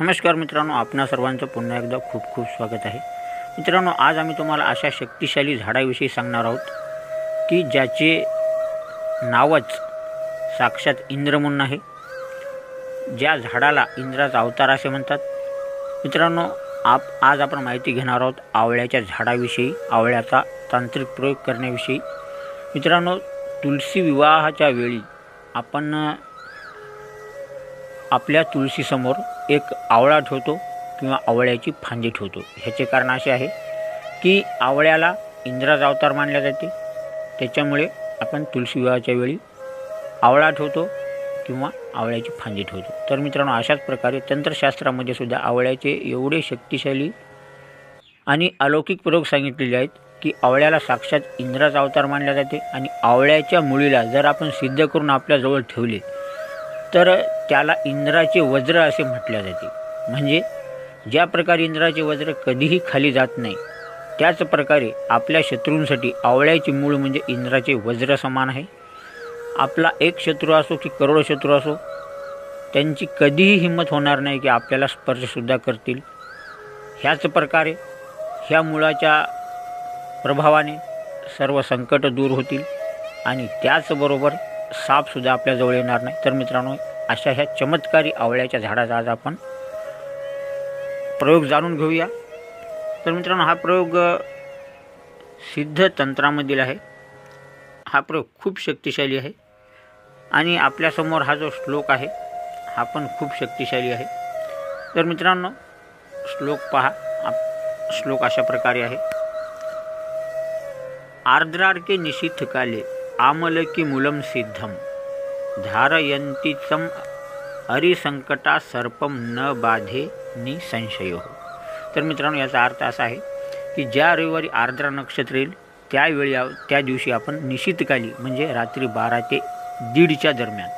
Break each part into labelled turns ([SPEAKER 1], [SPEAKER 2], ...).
[SPEAKER 1] नमस्कार मित्रांनो, आपणा सर्वांचं पुन्हा एकदा खूप खूप स्वागत आहे। मित्रांनो, आज आम्ही तुम्हाला अशा शक्तिशाली झाडाविषयी सांगणार आहोत की ज्याचे नावच साक्षात इंद्र म्हणून आहे। ज्या झाडाला इंद्राचा अवतार असे म्हणतात। मित्रांनो, आज आपण माहिती घेणार आहोत आवळ्याच्या झाडाविषयी, आवळ्याचा तांत्रिक प्रयोग करण्याविषयी। मित्रांनो, तुलसी विवाहाच्या वेळी आपण आपल्या तुळशीसमोर एक आवळा ठेवतो किंवा आवळ्याची फांदी ठेवतो। ह्याचे कारण असे आहे की आवळ्याला इंद्राचा अवतार मानले जाते, त्याच्यामुळे आपण तुलसी विवाहाच्या वेळी आवळा ठेवतो किंवा आवळ्याची फांदी ठेवतो। तर मित्रांनो, अशाच प्रकारे तंत्रशास्त्रामध्ये सुद्धा आवळ्याचे एवढे शक्तिशाली आणि अलौकिक प्रयोग सांगितलेले आहेत की आवळ्याला साक्षात इंद्राचा अवतार मानले जाते आणि आवळ्याच्या मुळीला जर आपण सिद्ध करून आपल्या जवळ ठेवले तर त्याला इंद्राचे वज्र असे म्हटले जाते। म्हणजे ज्या प्रकारे इंद्राचे वज्र कधीही खाली जात नाही, त्याच प्रकारे आपल्या शत्रूंसाठी आवळ्याची मूळ म्हणजे इंद्राचे वज्र समान आहे। आपला एक शत्रू असो की करोडो शत्रू असो, त्यांची कधीही हिंमत होणार नाही की आपल्याला स्पर्शसुद्धा करतील। ह्याच प्रकारे ह्या मुळाच्या प्रभावाने सर्व संकट दूर होतील आणि त्याचबरोबर सापसुद्धा आपल्या जवळ येणार नाही। तर मित्रांनो, अशा ह्या चमत्कारी आवळ्याच्या झाडाचा आज आपण प्रयोग जाणून घेऊया। तर मित्रांनो, हा प्रयोग सिद्ध तंत्रामधील आहे। हा प्रयोग खूप शक्तिशाली आहे आणि आपल्यासमोर हा जो श्लोक आहे हा पण खूप शक्तिशाली आहे। तर मित्रांनो, श्लोक पहा। श्लोक अशा प्रकारे आहे। आर्द्रार्के निशीथ काले आमलकी मूलम सिद्धम धारयंतीचम हरिसंकटा सर्पम न बाधे नि संशयो। तर मित्रांनो, याचा अर्थ असा आहे की ज्या रविवारी आर्द्रा नक्षत्र येईल त्या दिवशी आपण निशीथकाली म्हणजे रात्री 12 ते 1:30च्या दरम्यान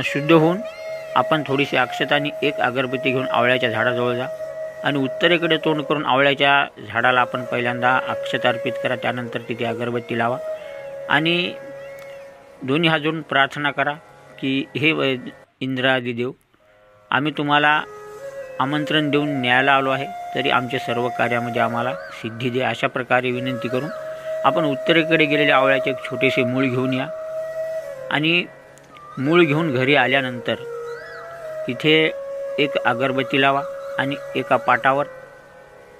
[SPEAKER 1] शुद्ध होऊन आपण थोडीशी अक्षता आणि एक अगरबत्ती घेऊन आवळ्याच्या झाडाजवळ जा आणि उत्तरेकडे तोंड करून आवळ्याच्या झाडाला आपण पहिल्यांदा अक्षता अर्पित करा। त्यानंतर तिथे अगरबत्ती लावा आणि दोन्ही हात जोडून प्रार्थना करा की हे इंद्रादी देव, आम्ही तुम्हाला आमंत्रण देऊन न्यायला आलो आहे, तरी आमच्या सर्व कार्यामध्ये आम्हाला सिद्धी दे। अशा प्रकारे विनंती करून आपण उत्तरेकडे गेलेले आवळ्याचे एक छोटेसे मूळ घेऊन या आणि मूळ घेऊन घरी आल्यानंतर तिथे एक अगरबत्ती लावा आणि एका पाटावर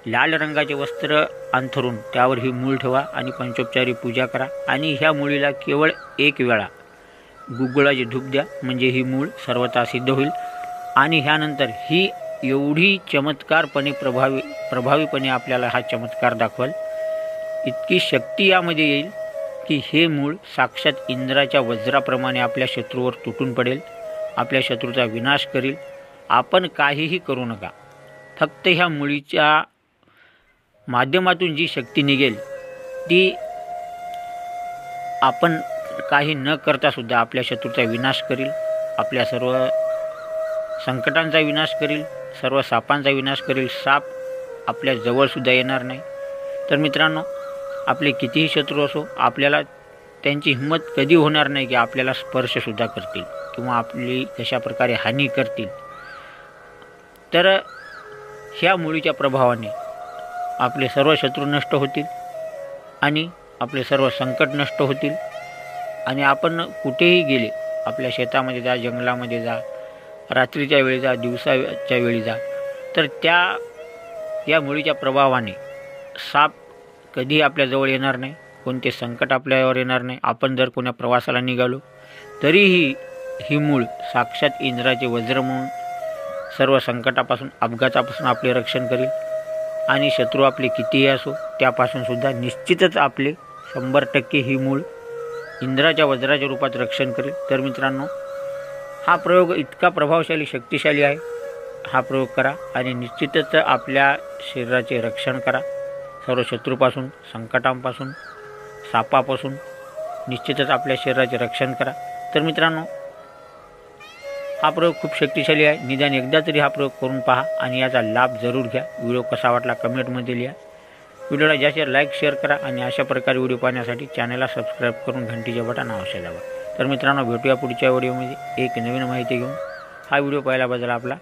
[SPEAKER 1] लाल रंगाचे वस्त्र अंथरून त्यावर ही मूळ ठेवा आणि पंचोपचारी पूजा करा आणि ह्या मुळीला केवळ एक वेळा गुग्गुळाची धूप द्या, म्हणजे ही मूळ सर्वथा सिद्ध होईल। आणि ह्यानंतर ही एवढी चमत्कारपणे प्रभावीपणे आपल्याला हा चमत्कार दाखवल, इतकी शक्ती यामध्ये येईल की हे मूळ साक्षात इंद्राच्या वज्राप्रमाणे आपल्या शत्रूवर तुटून पडेल, आपल्या शत्रूचा विनाश करील। आपण काहीही करू नका, फक्त ह्या मुळीच्या माध्यमातून जी शक्ती निघेल ती आपण काही न करता सुद्धा आपल्या शत्रूचा विनाश करील, आपल्या सर्व संकटांचा विनाश करील, सर्व सापांचा विनाश करील। साप आपल्या जवळसुद्धा येणार नाही। तर मित्रांनो, आपले कितीही शत्रू असो, आपल्याला त्यांची हिंमत कधी होणार नाही की आपल्याला स्पर्शसुद्धा करतील किंवा आपली कशा प्रकारे हानी करतील। तर ह्या मुळीच्या प्रभावाने आपले सर्व शत्रू नष्ट होतील आणि आपले सर्व संकट नष्ट होतील आणि आपण कुठेही गेले, आपल्या शेतामध्ये जा, जंगलामध्ये जा, रात्रीच्या वेळी जा, दिवसाच्या वेळी जा, तर या मुळीच्या प्रभावाने साप कधीही आपल्याजवळ येणार नाही, कोणते संकट आपल्यावर येणार नाही। आपण जर कोणा प्रवासाला निघालो तरीही ही मूळ साक्षात इंद्राचे वज्र म्हणून सर्व संकटापासून, अपघातापासून आपले रक्षण करेल आणि शत्रू आपले कितीही असो त्यापासून सुद्धा निश्चितच आपले 100% ही मूळ इंद्राच्या वज्राच्या रूपात रक्षण करेल। तर मित्रांनो, हा प्रयोग इतका प्रभावशाली, शक्तिशाली आहे। हा प्रयोग करा आणि निश्चितच आपल्या शरीराचे रक्षण करा, सर्व शत्रूपासून, संकटांपासून, सापापासून निश्चितच आपल्या शरीराचे रक्षण करा। तर मित्रांनो, हा प्रयोग खूप शक्तिशाली आहे। निदान एकदा तरी हा प्रयोग करून पहा आणि याचा लाभ जरूर घ्या। व्हिडिओ कसा वाटला कमेंटमध्ये लिहा। व्हिडिओला जास्तीत लाईक शेअर करा आणि अशा प्रकारे व्हिडिओ पाहण्यासाठी चॅनलला सबस्क्राईब करून घंटीचे बटन अवश्य दाबा। तर मित्रांनो, भेटूया पुढच्या व्हिडिओमध्ये एक नवीन माहिती घेऊन। हा व्हिडिओ पाहिल्याबद्दल आपला